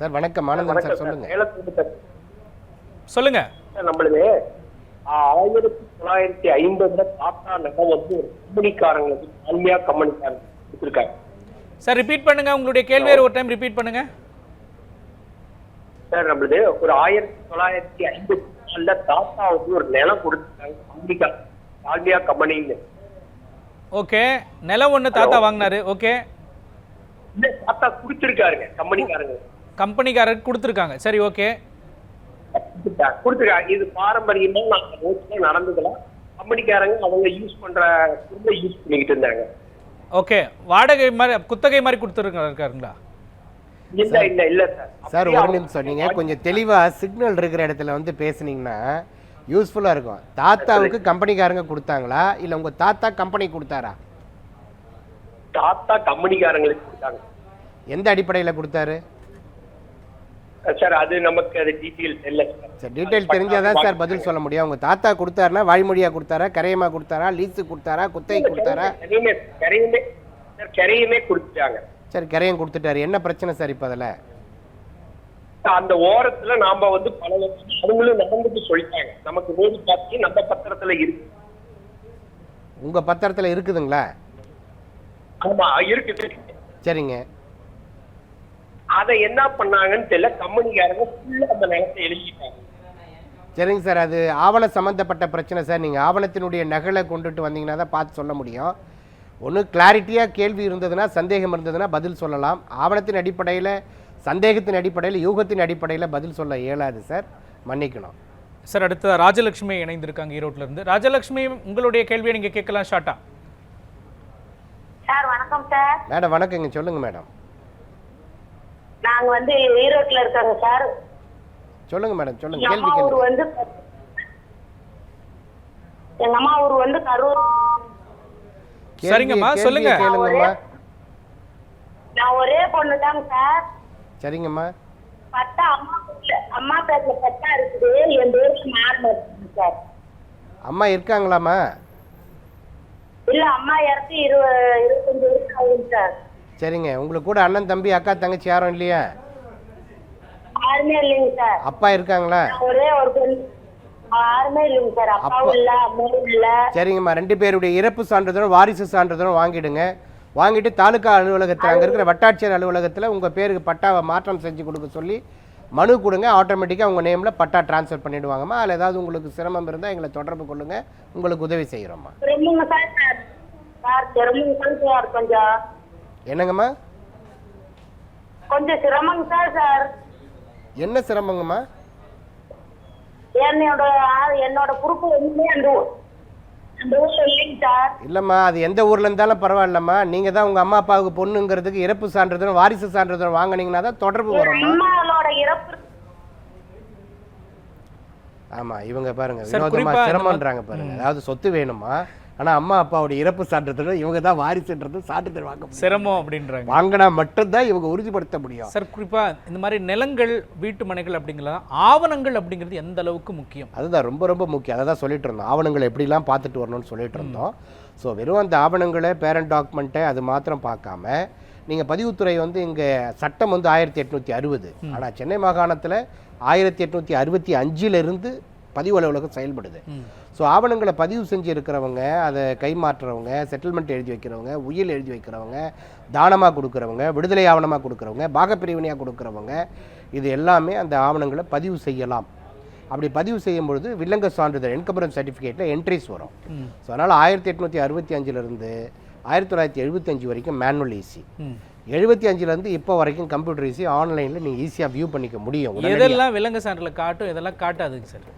சார் வணக்கம். ஆனந்தன் சார் சொல்லுங்க. சொல்லுங்க. நம்மளுக்கு 1950 தாத்தா நகை வந்து ஒரு கம்பெனிக்காரங்களுக்கு ஆன்மியா கம்பெனிக்காரங்க கொடுத்துருக்காங்க. சார் ரிப்பீட் பண்ணுங்க, உங்களுடைய கேள்வியை ஒரு டைம் ரிப்பீட் பண்ணுங்க. சார் நம்மளுக்கு ஒரு 1954 தாத்தா வந்து ஒரு நிலம் கொடுத்துருக்காங்க கம்பெனிக்கார ஆன்மியா கம்பெனின்னு. ஓகே, நிலம் ஒன்று தாத்தா வாங்கினாரு. ஓகே, இல்ல தாத்தா கொடுத்துருக்காருங்க கம்பெனிக்காரங்க. கம்பெனிக்காரருக்கு கொடுத்துருக்காங்க. சரி, ஓகே, கொடுத்துருக்காங்க. இது பாரம்பரியமா நாங்க ரோட்ல நடந்துக்கலாம். கம்பெனிக்காரங்க அவங்க யூஸ் பண்ற பொருளை யூஸ் பண்ணிக்கிட்டு இருந்தாங்க. ஓகே, வாடகை மாதிரி குத்தகை மாதிரி கொடுத்துருக்காருங்களா? இல்ல இல்ல இல்ல சார். சார் ஒரு நிமிஷம், நீங்க கொஞ்சம் தெளிவா சிக்னல் இருக்கிற இடத்துல வந்து பேசுனீங்கன்னா யூஸ்ஃபுல்லா இருக்கும். தாத்தாவுக்கு கம்பெனிக்காரங்க கொடுத்தாங்களா இல்ல உங்க தாத்தா கம்பெனி கொடுத்தாரா? தாத்தா கம்பெனிக்காரங்களுக்கு கொடுத்தாங்க. எந்த அடிப்படையில் கொடுத்தாரு சார்? அது நமக்கு அது டீடைல் தெரியல சார். டீடைல் தெரிஞ்சாதான் சார் பதில் சொல்ல முடியும். உங்க தாத்தா கொடுத்தாருன்னா வாய்மொழியா கொடுத்தாரா, கரையமா கொடுத்தாரா, லீஸு கொடுத்தாரா, குத்தகை கொடுத்தாரா? கரையுமே கொடுத்துட்டாங்க. சரி, கரையம் கொடுத்துட்டாரு. என்ன பிரச்சனை சார் இப்போ அதில்? அந்த ஓரத்துல நாம வந்து பல வருஷம் அவங்களும் நடந்துட்டு சொல்லிட்டாங்க. நமக்கு ரோடு பார்த்து நம்ம பத்திரத்துல இருக்கு. உங்க பத்திரத்துல இருக்குதுங்களா? ஆமா இருக்குது. சரிங்க. அதை என்ன பண்ணாங்கன்னு தெரியல. கம்பெனிக்காரங்க ஃபுல்லா அந்த நிலத்தை எழுதிட்டாங்க. சரிங்க சார், அது ஆவண சம்மந்தப்பட்ட பிரச்சனை சார். நீங்கள் ஆவணத்தினுடைய நகலை கொண்டுட்டு வந்தீங்கன்னா தான் பார்த்து சொல்ல முடியும். ஒன்று கிளாரிட்டியாக கேள்வி இருந்ததுன்னா, சந்தேகம் இருந்ததுன்னா பதில் சொல்லலாம். ஆவணத்தின் அடிப்படையில், சந்தேகத்தின் அடிப்படையில், யூகத்தின் அடிப்படையில் பதில் சொல்ல இயலாது சார். மன்னிக்கணும் சார். அடுத்த ராஜலட்சுமி இணைந்திருக்காங்க ஈரோட்டில் இருந்து. ராஜலட்சுமி, உங்களுடைய கேள்வியை நீங்கள் கேட்கலாம் ஷார்ட்டா. சார் வணக்கம் சார். மேடம் வணக்கங்க, சொல்லுங்கள் மேடம். நாங்க வந்து ஈரோட்ல இருக்காங்க சார். சொல்லுங்க மேடம், சொல்லுங்க. எங்க கேள்வி அம்மா ஊர் கேளுங்க. வந்து எங்க அம்மா ஊர் வந்து கரூர். சரிங்கம்மா, சொல்லுங்க. கேளுங்கம்மா. நான் ஒரே பொண்ணு தாங்க சார். சரிங்கம்மா. பட்டா அம்மா பேர்ல பட்டா இருக்குது. என் பேருக்கு மாறணும் சார். அம்மா இருக்காங்களாம்மா? இல்ல, அம்மா இறந்து 25 வருஷம் ஆகுது சார். சரிங்க. உங்களுக்கு கூட அண்ணன், தம்பி, அக்கா, தங்கச்சி யாரும் இல்லையா? யாருமே இல்லைங்க சார். அப்பா இருக்காங்களா? ஒரே ஒரு பொண்ணு. யாருமே இல்லைங்க சார். அப்பாவும் இல்ல, அம்மாவும் இல்ல. சரிங்கம்மா. 2 பேருடைய இறப்பு சான்றிதழும் வாரிசு சான்றிதழும் வாங்கிடுங்க. வாங்கிட்டு தாலுகா அலுவலகத்தில், அங்கே இருக்கிற வட்டாட்சியர் அலுவலகத்தில் உங்கள் பேருக்கு பட்டாவை மாற்றம் செஞ்சு கொடுக்க சொல்லி மனு கொடுங்க. ஆட்டோமேட்டிக்காக உங்கள் நேமில் பட்டா டிரான்ஸ்ஃபர் பண்ணிவிடுவாங்கம்மா. அதில் ஏதாவது உங்களுக்கு சிரமம் இருந்தால் எங்களை தொடர்பு கொள்ளுங்கள், உங்களுக்கு உதவி செய்கிறோம்மா. சிரமங்க சார். சார் சிரமங்க சார். கொஞ்சம் என்னங்கம்மா? கொஞ்சம் சிரமங்க சார். சார் என்ன சிரமங்கம்மா? என்னோட பொறுப்பு ஒண்ணுமே அந்த ஊர்ல இல்லைங்க சார். இல்லைம்மா, அது எந்த ஊரில் இருந்தாலும் பரவாயில்லம்மா. நீங்கள் தான் உங்கள் அம்மா அப்பாவுக்கு பொண்ணுங்கிறதுக்கு இறப்பு சான்றிதழும் வாரிசு சான்றிதழும் வாங்கினீங்கன்னா தான் தொடர்பு வரும்மா. அம்மாவோட இறப்பு. ஆமாம், இவங்க பாருங்க வினோதமாக சிரமன்றாங்க பாருங்க. அதாவது சொத்து வேணுமா, ஆனால் அம்மா அப்பாவோட இறப்பு சான்றிதழ் இவங்க தான் வாரிசுன்றது சான்றிதழ் வாங்க சிரமம் அப்படின்றாங்க. வாங்கினா மட்டும்தான் இவங்க உறுதிப்படுத்த முடியும் சார். குறிப்பாக இந்த மாதிரி நிலங்கள், வீட்டு மனைகள் அப்படிங்கலாம், ஆவணங்கள் அப்படிங்கிறது எந்த அளவுக்கு முக்கியம்? அதுதான் ரொம்ப ரொம்ப முக்கியம். அதை தான் சொல்லிட்டு இருந்தோம். ஆவணங்களை எப்படிலாம் பார்த்துட்டு வரணும்னு சொல்லிட்டு இருந்தோம். ஸோ வெறும் அந்த ஆவணங்களை, பேரண்ட் டாக்குமெண்ட்டை அது மாத்திரம் பார்க்காம, நீங்கள் பதிவுத்துறை வந்து இங்கே சட்டம் வந்து 1860. ஆனால் சென்னை மாகாணத்தில் 1865 பதிவு அலுவலகம் செயல்படுது. ஸோ ஆவணங்களை பதிவு செஞ்சு இருக்கிறவங்க, அதை கைமாற்றுறவங்க, செட்டில்மெண்ட் எழுதி வைக்கிறவங்க, உயில் எழுதி வைக்கிறவங்க, தானமாக கொடுக்குறவங்க, விடுதலை ஆவணமாக கொடுக்குறவங்க, பாகப்பிரிவினையாக கொடுக்குறவங்க, இது எல்லாமே அந்த ஆவணங்களை பதிவு செய்யலாம். அப்படி பதிவு செய்யும் பொழுது வில்லங்க சான்றிதழ் என்கம்பரன்ஸ் சர்டிஃபிகேட்டில் என்ட்ரிஸ் வரும். ஸோ அதனால் 1865 1975 வரைக்கும் மேனுவல் ஈஸி, 75 இப்போ வரைக்கும் கம்ப்யூட்டர் ஈஸி, ஆன்லைனில் நீங்கள் ஈஸியாக வியூ பண்ணிக்க முடியும். எதெல்லாம் விலங்கு சான்றிதழ் காட்டும், இதெல்லாம் காட்டாதுங்க சார்.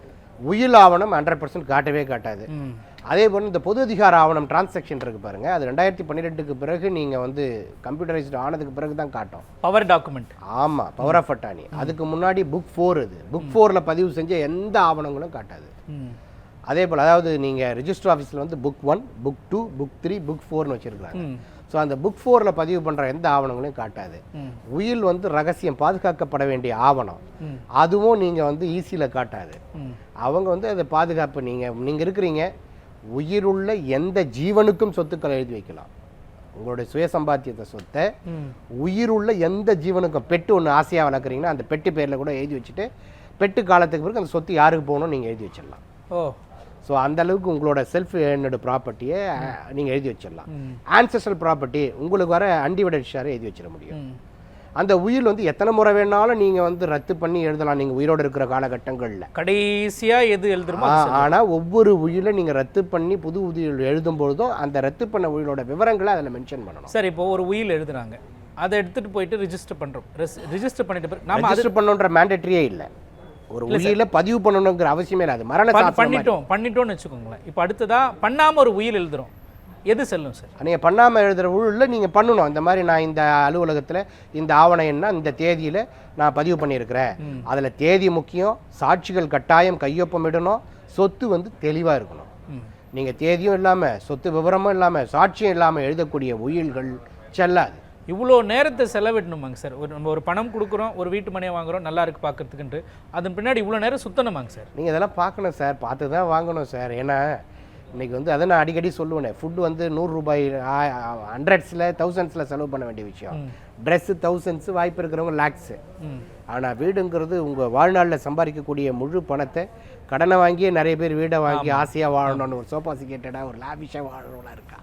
உயில் ஆவணம் 100% காட்டவே காட்டாது. அதே போல் இந்த பொது அதிகார ஆவணம் டிரான்சாக்ஷன் இருக்கு பாருங்க, அது 2012க்கு பிறகு நீங்கள் வந்து கம்ப்யூட்டரைஸ்டு ஆனதுக்கு பிறகு தான் காட்டும். Power document. ஆமாம், பவர் ஆஃப் அட்டானி. அதுக்கு முன்னாடி புக் 4 இது. புக் 4ல் பதிவு செஞ்ச எந்த ஆவணங்களும் காட்டாது. அதே போல் அதாவது நீங்கள் ரிஜிஸ்டர் ஆஃபீஸில் வந்து புக் 1, புக் 2, புக் 3, புக் 4னு வச்சுருக்காங்க. ஸோ அந்த புக் 4ல் பதிவு பண்ணுற எந்த ஆவணங்களையும் காட்டாது. உயில் வந்து ரகசியம், பாதுகாக்கப்பட வேண்டிய ஆவணம், அதுவும் நீங்கள் வந்து ஈஸியில் காட்டாது. அவங்க வந்து அதை பாதுகாப்பு, நீங்கள் இருக்கிறீங்க, உயிருள்ள எந்த ஜீவனுக்கும் சொத்துக்களை எழுதி வைக்கலாம். உங்களுடைய சுய சம்பாத்தியத்தை சொத்தை உயிருள்ள எந்த ஜீவனுக்கும், பெட்டு ஒன்று ஆசையாக வளர்க்குறீங்கன்னா அந்த பெட்டு பேரில் கூட எழுதி வச்சுட்டு பெட்டு காலத்துக்கு பிறகு அந்த சொத்து யாருக்கு போகணும் நீங்கள் எழுதி வச்சிடலாம். ஸோ அந்த அளவுக்கு உங்களோட செல்ஃப் ஏர்னடு ப்ராப்பர்ட்டியை நீங்கள் எழுதி வச்சிடலாம். ஆன்செஸ்ட்ரல் ப்ராப்பர்ட்டி உங்களுக்கு வர அன்டிவைடட் ஷேரை எழுதி வச்சிட முடியும். அந்த உயில் வந்து எத்தனை முறை வேணாலும் நீங்கள் வந்து ரத்து பண்ணி எழுதலாம் நீங்கள் உயிரோடு இருக்கிற காலகட்டங்களில். கடைசியாக எது எழுதுமோ. ஆனால் ஒவ்வொரு உயிலை நீங்கள் ரத்து பண்ணி புது உயில் எழுதும் பொழுதும் அந்த ரத்து பண்ண உயிலோட விவரங்களை அதில் மென்ஷன் பண்ணணும். சார், இப்போ ஒரு உயில் எழுதுறாங்க, அதை எடுத்துகிட்டு போயிட்டு ரிஜிஸ்டர் பண்ணுறோம். ரிஜிஸ்டர் பண்ணிட்டு பிறகு நம்ம ரிஜிஸ்டர் பண்ணணுன்ற மேண்டேட்டரியே இல்லை. ஒரு உயில பதிவு பண்ணணுங்கிற அவசியமே இல்லை. அது மரண பண்ணிட்டோம்னு வச்சுக்கோங்களேன். இப்போ அடுத்ததாக பண்ணாமல் ஒரு உயில் எழுதுகிறோம், எது செல்லும் சார்? நீங்கள் பண்ணாமல் எழுதுகிற உள்ள நீங்கள் பண்ணணும். இந்த மாதிரி நான் இந்த அலுவலகத்தில் இந்த ஆவணம் என்ன இந்த தேதியில் நான் பதிவு பண்ணியிருக்கிறேன், அதில் தேதி முக்கியம், சாட்சிகள் கட்டாயம் கையொப்பம் இடணும், சொத்து வந்து தெளிவாக இருக்கணும். நீங்கள் தேதியும் இல்லாமல் சொத்து விவரமும் இல்லாமல் சாட்சியம் இல்லாமல் எழுதக்கூடிய உயில்கள் செல்லாது. இவ்வளோ நேரத்தை செலவிடணுமாங்க சார்? நம்ம ஒரு பணம் கொடுக்குறோம், ஒரு வீட்டு மனையை வாங்குகிறோம், நல்லா இருக்குது பார்க்கறதுக்குன்ட்டு, அதன் பின்னாடி இவ்வளோ நேரம் சுத்தணுமாங்க சார்? நீங்கள் இதெல்லாம் பார்க்கணும் சார், பார்த்து தான் வாங்கணும் சார். ஏன்னா இன்றைக்கி வந்து அதை நான் அடிக்கடி சொல்லுவேனே, ஃபுட்டு வந்து 100 ரூபாய் 100s 1000s செலவு பண்ண வேண்டிய விஷயம். ட்ரெஸ்ஸு 1000s, வாய்ப்பு இருக்கிறவங்க லேக்ஸு. ஆனால் வீடுங்கிறது உங்கள் வாழ்நாளில் சம்பாதிக்கக்கூடிய முழு பணத்தை கடனை வாங்கியே நிறைய பேர் வீடை வாங்கி ஆசையாக வாழணும்னு ஒரு சோபாசிகேட்டடாக ஒரு லாவிஷாக வாழணும்லாம் இருக்கா.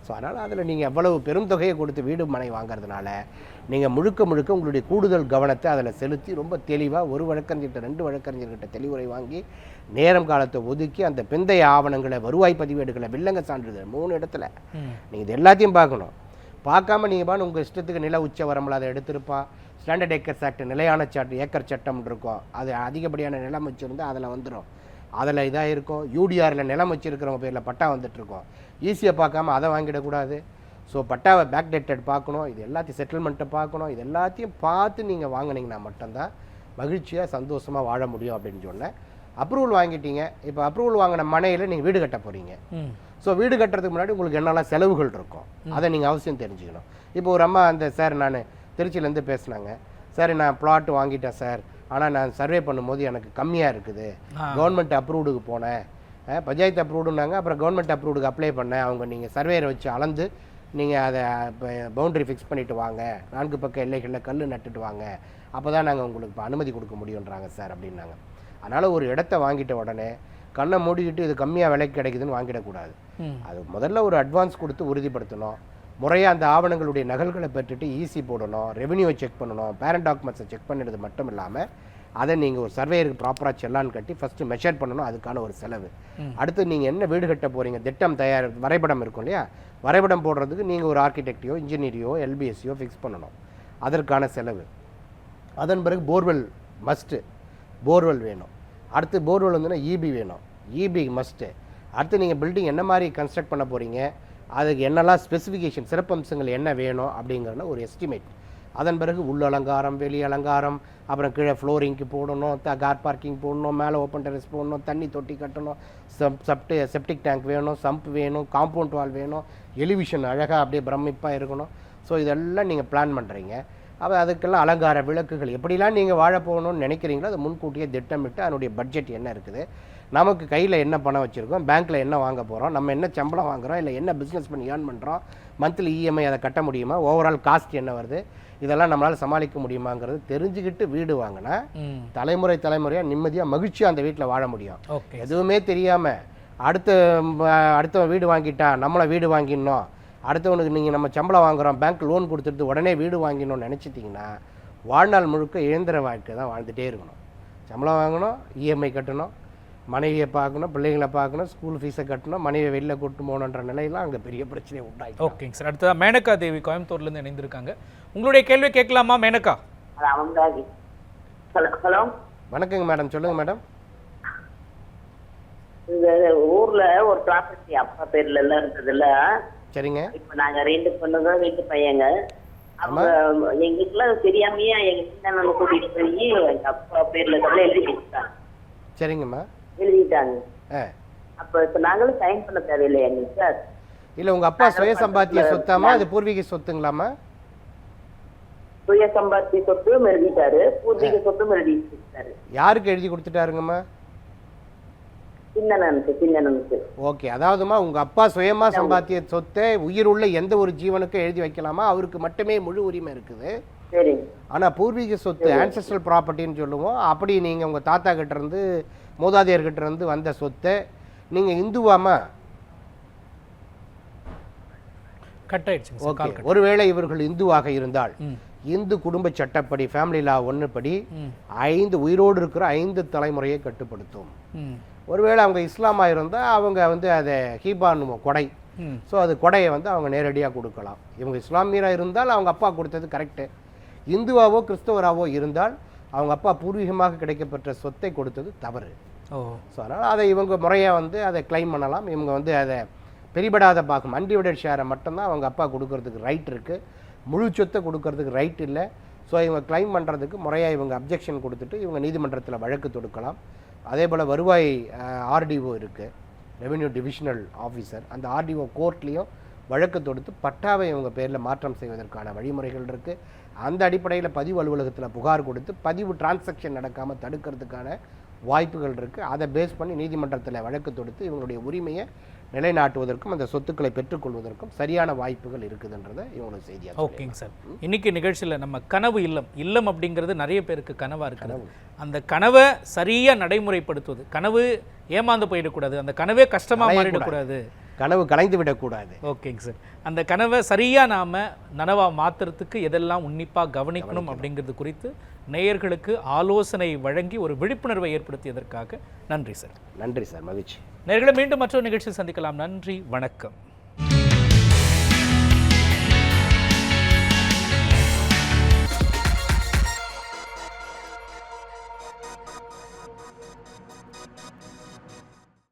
ஸோ அதனால் அதில் நீங்கள் எவ்வளவு பெரும் தொகையை கொடுத்து வீடு மனை வாங்கிறதுனால நீங்கள் முழுக்க உங்களுடைய கூடுதல் கவனத்தை அதில் செலுத்தி ரொம்ப தெளிவாக ஒரு வழக்கறிஞர்கிட்ட 2 வழக்கறிஞர்கிட்ட தெளிவுரை வாங்கி நேரம் காலத்தை ஒதுக்கி அந்த பிந்தைய ஆவணங்களை, வருவாய் பதிவேடுகளை, வில்லங்க சான்றிதழ் 3 இடத்துல நீங்கள் இது எல்லாத்தையும் பார்க்கணும். பார்க்காம நீங்கள் பாட்டு உங்கள் இஷ்டத்துக்கு நில உச்ச வரம்பல அதை எடுத்திருப்பா. ஸ்டாண்டர்ட் ஏக்கர்ஸ் ஆக்ட் நிலையான ஏக்கர் சட்டம் இருக்கும், அது அதிகப்படியான நிலம் வச்சுருந்தால் அதில் வந்துடும். அதில் இதாக இருக்கும். யூடிஆரில் நிலம் வச்சுருக்கிறவங்க பேரில் பட்டா வந்துட்டுருக்கோம். ஈஸியாக பார்க்காம அதை வாங்கிடக்கூடாது. ஸோ பட்டாவை பேக் டேட்டட் பார்க்கணும், இது எல்லாத்தையும் செட்டில்மெண்ட்டை பார்க்கணும். இது எல்லாத்தையும் பார்த்து நீங்கள் வாங்கினீங்கன்னா மட்டும்தான் மகிழ்ச்சியாக சந்தோஷமாக வாழ முடியும் அப்படின்னு சொன்னேன். அப்ரூவல் வாங்கிட்டீங்க. இப்போ அப்ரூவல் வாங்கின மனையில் நீங்கள் வீடு கட்ட போகிறீங்க. ஸோ வீடு கட்டுறதுக்கு முன்னாடி உங்களுக்கு என்னெல்லாம் செலவுகள் இருக்கும் அதை நீங்கள் அவசியம் தெரிஞ்சுக்கணும். இப்போ ஒரு அம்மா அந்த சார் நான் திருச்சியிலேருந்து பேசினாங்க. சார் நான் பிளாட் வாங்கிட்டேன் சார், ஆனால் நான் சர்வே பண்ணும்போது எனக்கு கம்மியாக இருக்குது, கவர்மெண்ட் அப்ரூவ்டுக்கு போனேன், பஞ்சாயத்து அப்ரூவ்டுனாங்க, அப்புறம் கவர்மெண்ட் அப்ரூவ்டுக்கு அப்ளை பண்ணேன். அவங்க நீங்கள் சர்வேரை வச்சு அளந்து நீங்கள் அதை பவுண்டரி ஃபிக்ஸ் பண்ணிவிட்டு வாங்க, 4 பக்க எல்லைகளில் கல் நட்டுட்டு வாங்க, அப்போ தான் நாங்கள் உங்களுக்கு இப்போ அனுமதி கொடுக்க முடியுன்றாங்க சார் அப்படின்னாங்க. அதனால் ஒரு இடத்த வாங்கிட்ட உடனே கண்ணை மூடிக்கிட்டு இது கம்மியாக விலைக்கு கிடைக்குதுன்னு வாங்கிடக்கூடாது. அது முதல்ல ஒரு அட்வான்ஸ் கொடுத்து உறுதிப்படுத்தணும். முறையாக அந்த ஆவணங்களுடைய நகல்களை பெற்றுட்டு ஈசி போடணும், ரெவென்யூவை செக் பண்ணணும், பேரண்ட் டாக்குமெண்ட்ஸை செக் பண்ணிடுறது மட்டும் இல்லாமல் அதை நீங்கள் ஒரு சர்வேயருக்கு ப்ராப்பராக செல்லான்னு கட்டி ஃபஸ்ட்டு மெஷர் பண்ணணும். அதுக்கான ஒரு செலவு. அடுத்து நீங்கள் என்ன வீடு கட்ட போகிறீங்க, திட்டம் தயார், வரைபடம் இருக்கும் இல்லையா, வரைபடம் போடுறதுக்கு நீங்கள் ஒரு ஆர்கிடெக்டையோ இன்ஜினியரையோ எல்பிஎஸ்சியோ ஃபிக்ஸ் பண்ணணும், அதற்கான செலவு. அதன் பிறகு போர்வெல் மஸ்ட்டு, போர்வெல் வேணும். அடுத்து போர்வெல் வந்துன்னா இபி வேணும், இபி மஸ்ட்டு. அடுத்து நீங்கள் பில்டிங் என்ன மாதிரி கன்ஸ்ட்ரக்ட் பண்ண போகிறீங்க, அதுக்கு என்னெல்லாம் ஸ்பெசிஃபிகேஷன், சிறப்பம்சங்கள் என்ன வேணும் அப்படிங்கிறத ஒரு எஸ்டிமேட். அதன் பிறகு உள் அலங்காரம், வெளி அலங்காரம், அப்புறம் கீழே ஃப்ளோரிங்க்கு போடணும், கார் பார்க்கிங் போடணும், மேலே ஓப்பன் டெரஸ் போடணும், தண்ணி தொட்டி கட்டணும், செப்டிக் டேங்க் வேணும், சம்ப் வேணும், காம்பவுண்ட் வால் வேணும், எலிவிஷன் அழகாக அப்படியே பிரமிப்பாக இருக்கணும். ஸோ இதெல்லாம் நீங்கள் பிளான் பண்ணுறீங்க. அப்போ அதுக்கெல்லாம் அலங்கார விளக்குகள் எப்படிலாம் நீங்கள் வாழ போகணும்னு நினைக்கிறீங்களோ அதை முன்கூட்டியே திட்டமிட்டு அதனுடைய பட்ஜெட் என்ன இருக்குது, நமக்கு கையில் என்ன பணம் வச்சுருக்கோம், பேங்க்கில் என்ன வாங்க போகிறோம், நம்ம என்ன சம்பளம் வாங்குகிறோம், இல்லை என்ன பிஸ்னஸ் பண்ணி ஏர்ன் பண்ணுறோம், மந்த்லி இஎம்ஐ அதை கட்ட முடியுமா, ஓவரால் காஸ்ட் என்ன வருது, இதெல்லாம் நம்மளால் சமாளிக்க முடியுமாங்கிறது தெரிஞ்சுக்கிட்டு வீடு வாங்கினா தலைமுறையாக நிம்மதியாக மகிழ்ச்சியாக அந்த வீட்டில் வாழ முடியும். எதுவுமே தெரியாமல் அடுத்தவன் வீடு வாங்கிட்டா நம்மளை வீடு வாங்கிடணும், அடுத்தவனுக்கு நீங்கள் நம்ம சம்பளம் வாங்குகிறோம், பேங்க் லோன் கொடுத்துட்டு உடனே வீடு வாங்கிடணும்னு நினச்சிட்டிங்கன்னா வாழ்நாள் முழுக்க இயந்திர வாழ்க்கை தான் வாழ்ந்துகிட்டே இருக்கணும். சம்பளம் வாங்கணும், இஎம்ஐ கட்டணும், மனைவியை பார்க்கணும், பிள்ளைங்களை பார்க்கணும், ஸ்கூல் ஃபீஸை கட்டணும், மனைவியை வெளியில் கூட்டு போகணுன்ற நிலையெல்லாம் அங்கே பெரிய பிரச்சனை உண்டாயிடும். ஓகேங்க சார். அடுத்ததாக மேனகா தேவி கோயம்புத்தூர்லேருந்து இணைந்திருக்காங்க. உங்களுடைய கேள்வி கேட்கலாமா மேனகா? ஹலோ, வணக்கங்க மேடம், சொல்லுங்கள் மேடம். இந்த ஊர்ல ஒரு ப்ராப்பர்ட்டி அப்பா பேர்ல எல்லாம் இருந்ததுல, சரிங்க. இப்ப நாங்க 2 பொண்ணுங்க 2 பையங்க. அவங்க எங்களுக்குலாம் தெரியாமையே எங்க சின்ன கூட்டிட்டு போய் எங்க அப்பா பேர்ல எழுதி வச்சுட்டாங்க. சரிங்கம்மா, எழுதிட்டாங்க. அப்ப நாங்களும் சைன் பண்ண தேவையில்லையா எங்களுக்கு சார்? இல்ல உங்க அப்பா சுய சம்பாத்திய சொத்தாமா, அது பூர்வீக சொத்துங்களாமா? சுய சம்பாத்திய சொத்தும் எழுதிட்டாரு, பூர்வீக சொத்தும் எழுதி வச்சுட்டாரு. யாருக்கு எழுதி கொடுத்துட்டாருங்கம்மா? சின்னனுக்கு. ஓகே, அதாவதுமா உங்க அப்பா சுயமா சம்பாத்திய சொத்தை உயிர் உள்ள எந்த ஒரு ஜீவனுக்கும் எழுதி வைக்கலாமா? அவருக்கு மட்டுமே முழு உரிமை இருக்குது. ஆனா பூர்வீக சொத்து ஆன்செஸ்ட்ரல் ப்ராப்பர்ட்டின்னு சொல்லுவோம். அப்படி நீங்க உங்க தாத்தா கிட்ட இருந்து மூதாதையர்கிட்ட இருந்து வந்த சொத்தை நீங்க இந்துவாமா? ஓகே, ஒருவேளை இவர்கள் இந்துவாக இருந்தால் இந்து குடும்ப சட்டப்படி ஃபேமிலி லா 1 படி 5 உயிரோடு இருக்கிற 5 தலைமுறையை கட்டுப்படுத்தும். ஒருவேளை அவங்க இஸ்லாமா இருந்தால் அவங்க வந்து அதை ஹீபானுவோம் கொடை. ஸோ அது கொடையை வந்து அவங்க நேரடியாக கொடுக்கலாம். இவங்க இஸ்லாமியராக இருந்தால் அவங்க அப்பா கொடுத்தது கரெக்டு. இந்துவாவோ கிறிஸ்தவராவோ இருந்தால் அவங்க அப்பா பூர்வீகமாக கிடைக்கப்பட்ட சொத்தை கொடுத்தது தவறு. ஸோ அதனால் அதை இவங்க முறையாக வந்து அதை கிளைம் பண்ணலாம். இவங்க வந்து அதை பெரிபடாத பாகம் அன்டிவைடட் ஷேரை மட்டும்தான் அவங்க அப்பா கொடுக்கறதுக்கு ரைட் இருக்குது, முழு சொத்தை கொடுக்கறதுக்கு ரைட் இல்லை. ஸோ இவங்க கிளைம் பண்ணுறதுக்கு முறையாக இவங்க அப்ஜெக்ஷன் கொடுத்துட்டு இவங்க நீதிமன்றத்தில் வழக்கு தொடுக்கலாம். அதே போல் வருவாய் ஆர்டிஓ இருக்குது, ரெவென்யூ டிவிஷனல் ஆஃபீஸர், அந்த ஆர்டிஓ கோர்ட்லேயும் வழக்கு தொடுத்து பட்டாவை இவங்க பேரில் மாற்றம் செய்வதற்கான வழிமுறைகள் இருக்குது. அந்த அடிப்படையில் பதிவு அலுவலகத்தில் புகார் கொடுத்து பதிவு டிரான்சாக்ஷன் நடக்காமல் தடுக்கிறதுக்கான வாய்ப்புகள் இருக்குது. அதை பேஸ் பண்ணி நீதிமன்றத்தில் வழக்கு தொடுத்து இவங்களுடைய உரிமையை நிலைநாட்டுவதற்கும் அந்த சொத்துக்களை பெற்றுக்கொள்வதற்கும் சரியான வாய்ப்புகள் இருக்குதுன்றதை இவங்களுக்கு செய்தியாக. ஓகேங்க சார். இன்னைக்கு நிகழ்ச்சியில் நம்ம கனவு இல்லம், இல்லம் அப்படிங்கிறது நிறைய பேருக்கு கனவாக இருக்கிறது. அந்த கனவை சரியாக நடைமுறைப்படுத்துவது, கனவு ஏமாந்து போயிடக்கூடாது, அந்த கனவே கஷ்டமாக மாறிடக்கூடாது, கனவு கலைந்து விடக்கூடாது. ஓகேங்க சார். அந்த கனவை சரியாக நாம் நனவாக மாற்றுறதுக்கு எதெல்லாம் உன்னிப்பாக கவனிக்கணும் அப்படிங்கிறது குறித்து நேயர்களுக்கு ஆலோசனை வழங்கி ஒரு விழிப்புணர்வை ஏற்படுத்தியதற்காக நன்றி சார். நன்றி சார், மகிழ்ச்சி. நேயர்களை மீண்டும் மற்றொரு நிகழ்ச்சியில் சந்திக்கலாம். நன்றி, வணக்கம்.